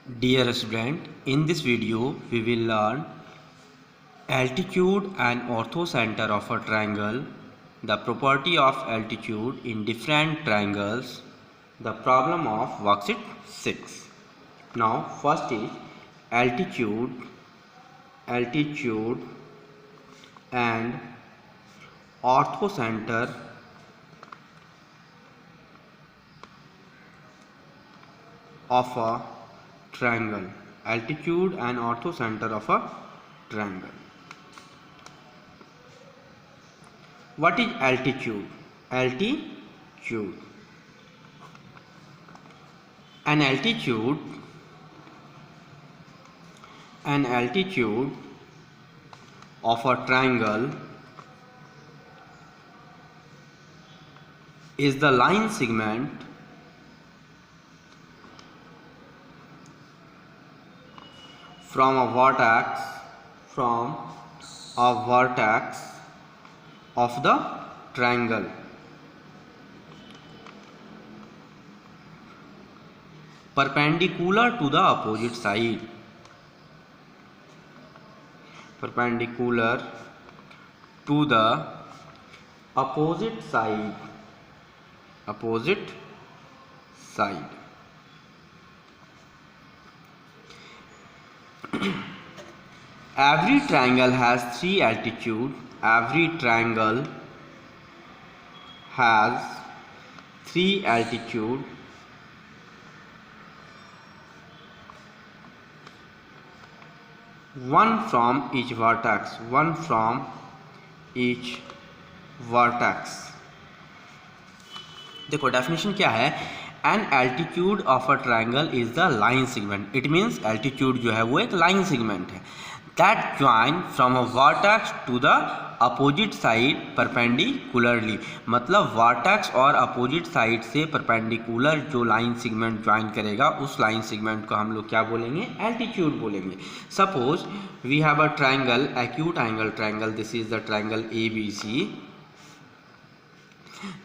Dear student, in this video we will learn altitude and orthocenter of a triangle, the property of altitude in different triangles, the problem of worksheet 6. Now first is altitude and orthocenter of a triangle. Altitude and orthocenter of a triangle. What is altitude? Altitude. An altitude of a triangle is the line segment from a vertex of the triangle perpendicular to the opposite side. Perpendicular to the opposite side. Every triangle has three altitude. Every triangle has three altitude. One from each vertex. देखो definition क्या है, an altitude of a triangle is the line segment. It means altitude जो है वो एक line segment है that join from a vertex to the opposite side perpendicularly. मतलब vertex और अपोजिट साइड से परपेंडिकुलर जो लाइन सेगमेंट ज्वाइन करेगा उस लाइन सेगमेंट को हम लोग क्या बोलेंगे? एल्टीट्यूड बोलेंगे. Suppose we have a triangle, acute angle triangle. This is the triangle A B C.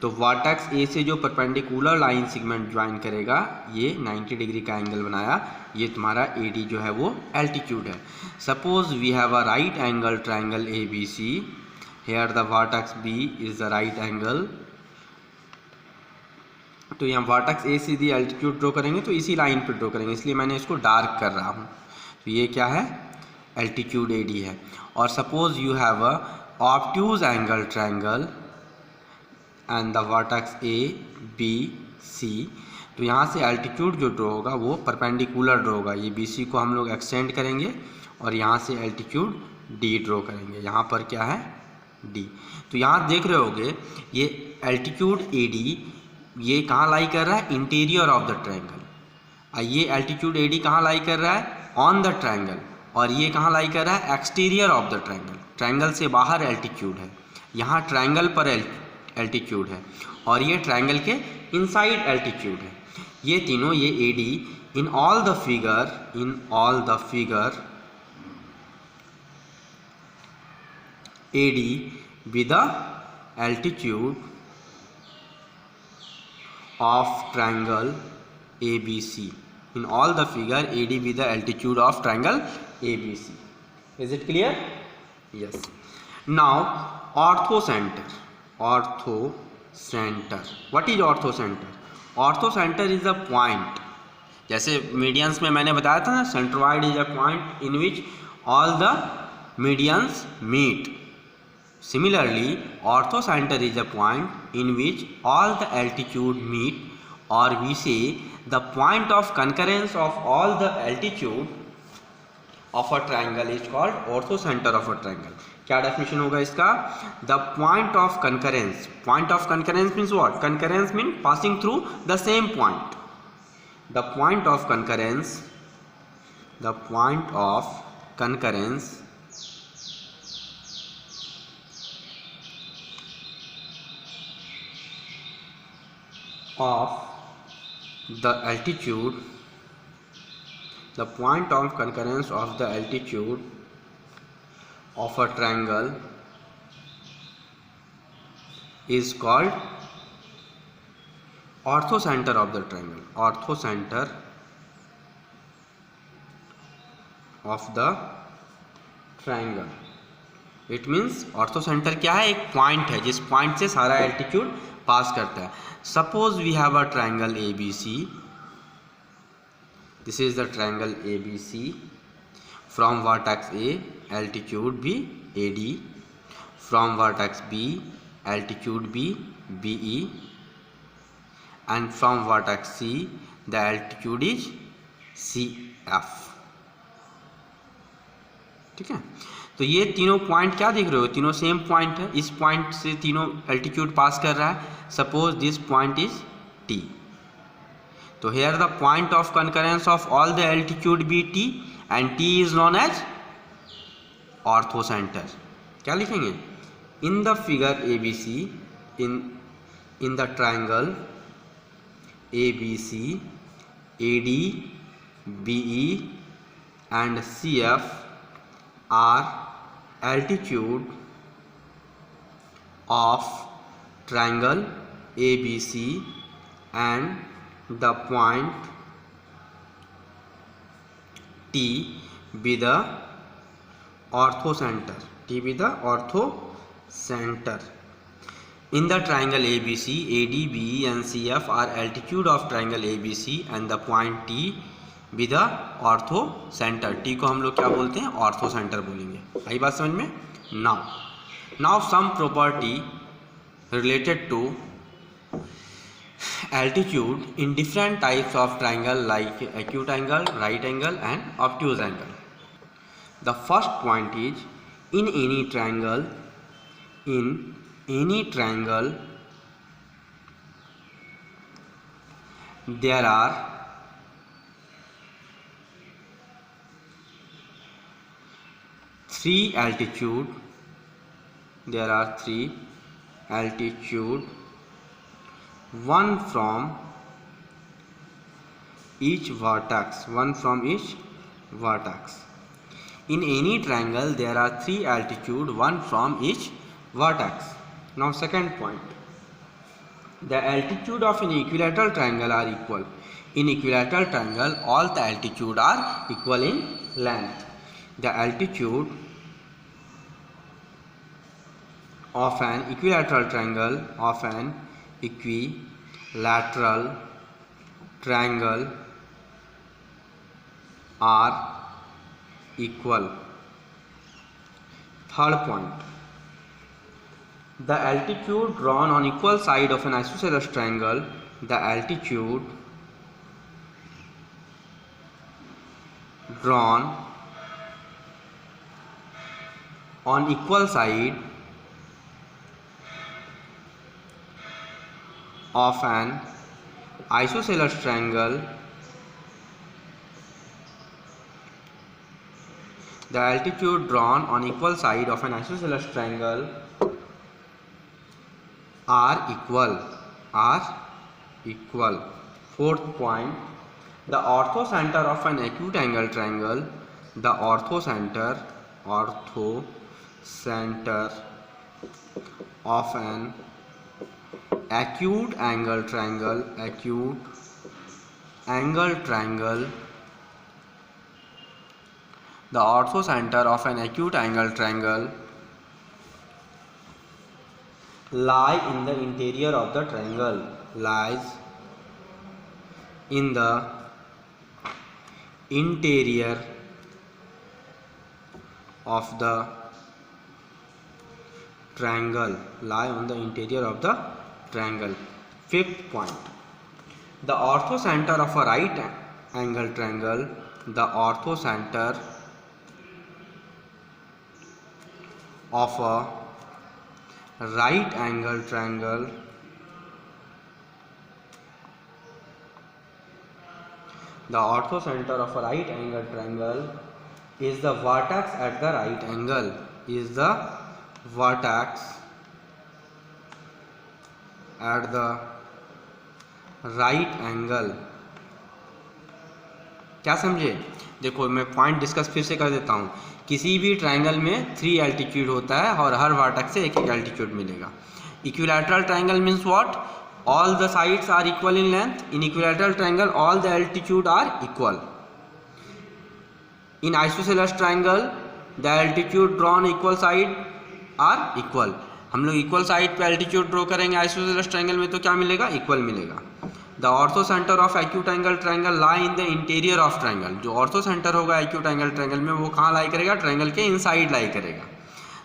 तो वर्टेक्स ए से जो परपेंडिकुलर लाइन सेगमेंट ज्वाइन करेगा, ये 90 डिग्री का एंगल बनाया, ये तुम्हारा ए डी जो है वो एल्टीट्यूड है. Suppose we have a right angle triangle A B C. Here the vertex B is the right angle. तो यहाँ वर्टेक्स ए से यदि एल्टीट्यूड ड्रॉ करेंगे तो इसी लाइन पर ड्रॉ करेंगे, इसलिए मैंने इसको डार्क कर रहा हूँ. तो ये क्या है? एल्टीट्यूड ए डी है. और suppose you have a obtuse angle triangle and the vertex A B C. तो यहाँ से एल्टीट्यूड जो ड्रॉ होगा वो परपेंडिकुलर ड्रॉ होगा. ये बी सी को हम लोग एक्सटेंड करेंगे और यहाँ से एल्टीट्यूड डी ड्रॉ करेंगे. यहाँ पर क्या है? डी. तो यहाँ देख रहे होगे ये एल्टीट्यूड ए डी ये कहाँ लाई कर रहा है? Interior of the triangle. ये एल्टीट्यूड ए डी कहाँ लाई कर रहा है? On the triangle. और ये कहाँ लाई कर रहा है? Exterior of the triangle. Triangle से बाहर एल्टीट्यूड है, यहाँ ट्राइंगल पर एल्टीट्यूड है और ये ट्राइंगल के इनसाइड एल्टीट्यूड है. ये तीनों, ये A D in all the figure A D with the altitude of triangle A B C. In all the figure A D with the altitude of triangle A B C. Is it clear? Yes. Now orthocentre. What is orthocenter? Orthocenter is a point. जैसे medians में मैंने बताया था ना, centroid is a point in which all the medians meet. Similarly, orthocenter is a point in which all the altitude meet, or we say the point of concurrence of all the altitude of a triangle is called orthocenter of a triangle. क्या definition होगा इसका? The point of concurrence. Point of concurrence means what? Concurrence mean passing through the same point. The point of concurrence of the altitude. The point of concurrence of the altitude of a triangle is called orthocenter of the triangle. Orthocenter of the triangle. It means ortho centre क्या है, एक point है जिस point से सारा altitude pass करता है। Suppose we have a triangle A B C, this is the triangle A B C, from vertex A altitude B A D, from vertex B altitude B B E, and from vertex C the altitude is C F. ठीक है, तो ये तीनों point क्या दिख रहे हो, तीनों सेम पॉइंट है। इस पॉइंट से तीनों एल्टीट्यूड पास कर रहा है। Suppose this point is T, तो here the point of concurrence of all the altitude be T and T is known as orthocentre. क्या लिखेंगे, in the figure A B C, in the triangle A B C, A D B E and C F are altitude of triangle ABC and the point T be the orthocenter. T be the orthocenter. In the triangle ABC, AD, BE and CF are altitude of triangle ABC and the point T be the ortho centre. T को हम लोग क्या बोलते हैं, ortho centre बोलेंगे। आई बात समझ में। Now some property related to altitude in different types of triangle like acute angle, right angle and obtuse angle. The first point is in any triangle there are three altitude, there are three altitude, one from each vertex, one from each vertex. In any triangle there are three altitude, one from each vertex. Now second point, the altitude of an equilateral triangle are equal. In equilateral triangle all the altitude are equal in length. The altitude of an equilateral triangle are equal. Third point, the altitude drawn on equal side of an isosceles triangle, the altitude drawn on equal side of an isosceles triangle, the altitude drawn on equal side of an isosceles triangle are equal. Fourth point, the orthocenter of an acute angle triangle, the orthocenter of an acute angle triangle, the orthocenter of an acute angle triangle lie in the interior of the triangle, lies in the interior of the triangle, lie on the interior of the triangle. Fifth point, the orthocenter of a right angle triangle, the orthocenter of a right angle triangle is the vertex at the right angle, क्या समझे। देखो मैं point discuss फिर से कर देता हूँ। किसी भी ट्राइंगल में 3 एल्टीट्यूड होता है और हर वर्टेक्स से एक एल्टीट्यूड मिलेगा। Equilateral triangle means what, all the sides are equal in length. In equilateral triangle all the altitude are equal. In isosceles triangle the altitude drawn equal side are equal. हम लोग equal side पे altitude draw करेंगे isosceles triangle में तो क्या मिलेगा, equal मिलेगा। The orthocentre of acute angle triangle lie in the interior of triangle. जो ऑर्थो सेंटर होगा एक्यूट एंगल ट्रायंगल में वो कहाँ लाई करेगा, ट्रायंगल के इनसाइड लाई करेगा।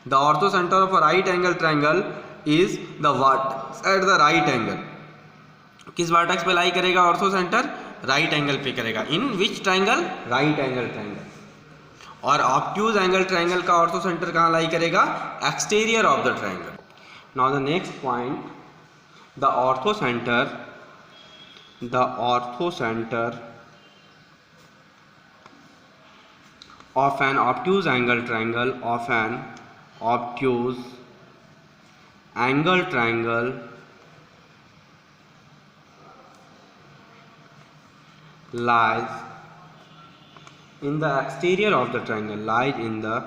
The orthocentre of a right angle triangle is the vertex at the right angle. किस vertex पे लाई करेगा ऑर्थो सेंटर, राइट एंगल पे करेगा। इन विच ट्रायंगल, राइट एंगल ट्रायंगल। और ऑब्ट्यूज एंगल ट्रायंगल का ऑर्थो सेंटर कहाँ लाई करेगा, exterior of the triangle. Now the next point, the ortho centre of an obtuse angle triangle lies in the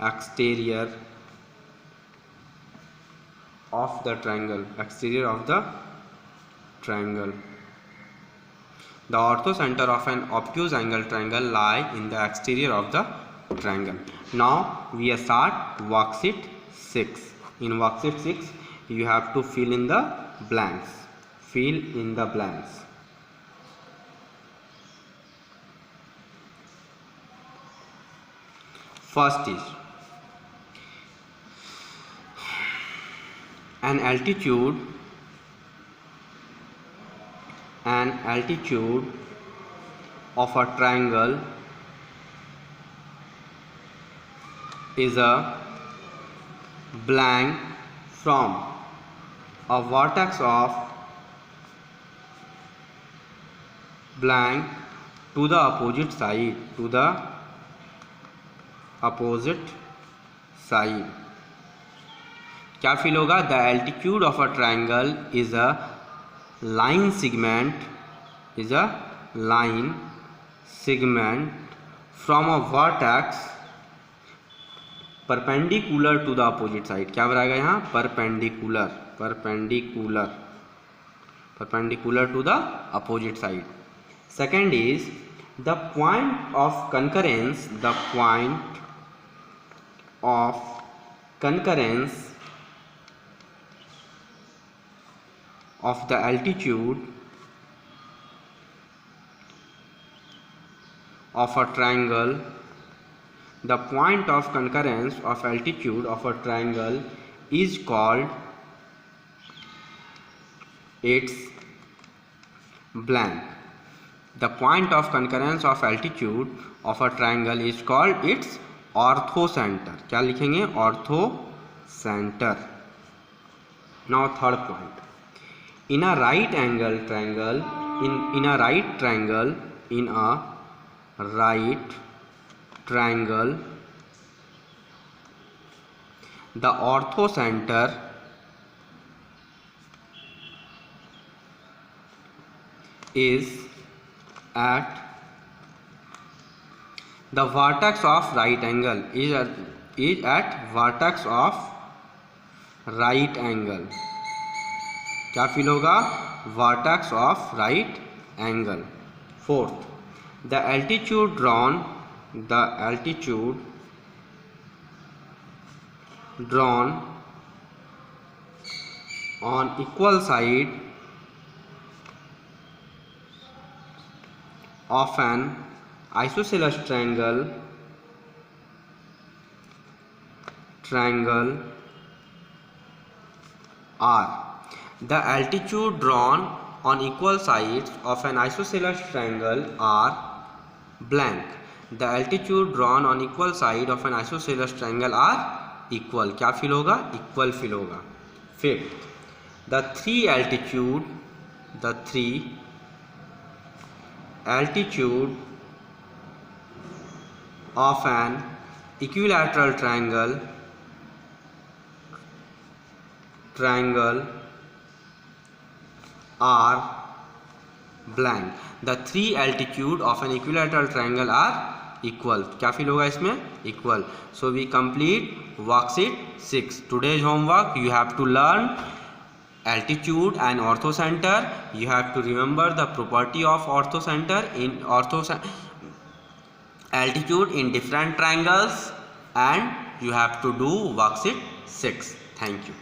exterior of the triangle, exterior of the triangle. The orthocenter of an obtuse angle triangle lie in the exterior of the triangle. Now we start worksheet 6. In worksheet 6 you have to fill in the blanks. First is an altitude of a triangle is a blank from a vertex of blank to the opposite side, क्या feel होगा, the altitude of a triangle is a line segment from a vertex perpendicular to the opposite side। क्या बनाएगा यहाँ, perpendicular to the opposite side। Second is the point of concurrence of the altitude of a triangle. The point of concurrence of altitude of a triangle is called its blank. The point of concurrence of altitude of a triangle is called its orthocenter। क्या लिखेंगे, orthocenter। Now third point, in a right triangle the orthocenter is at the vertex of right angle, is at vertex of right angle। क्या feel होगा, vertex of right angle। Fourth, the altitude drawn on equal side of an isosceles triangle R। The altitude drawn on equal sides of an isosceles triangle are blank. The altitude drawn on equal side of an isosceles triangle are equal। क्या feel होगा, equal feel होगा। Fifth, the three altitude of an equilateral triangle are blank। The three altitude of an equilateral triangle are equal। क्या feel होगा इसमें, equal। So we complete worksheet 6। Today's homework, you have to learn altitude and orthocenter। You have to remember the property of orthocenter in altitude in different triangles and you have to do worksheet 6. Thank you.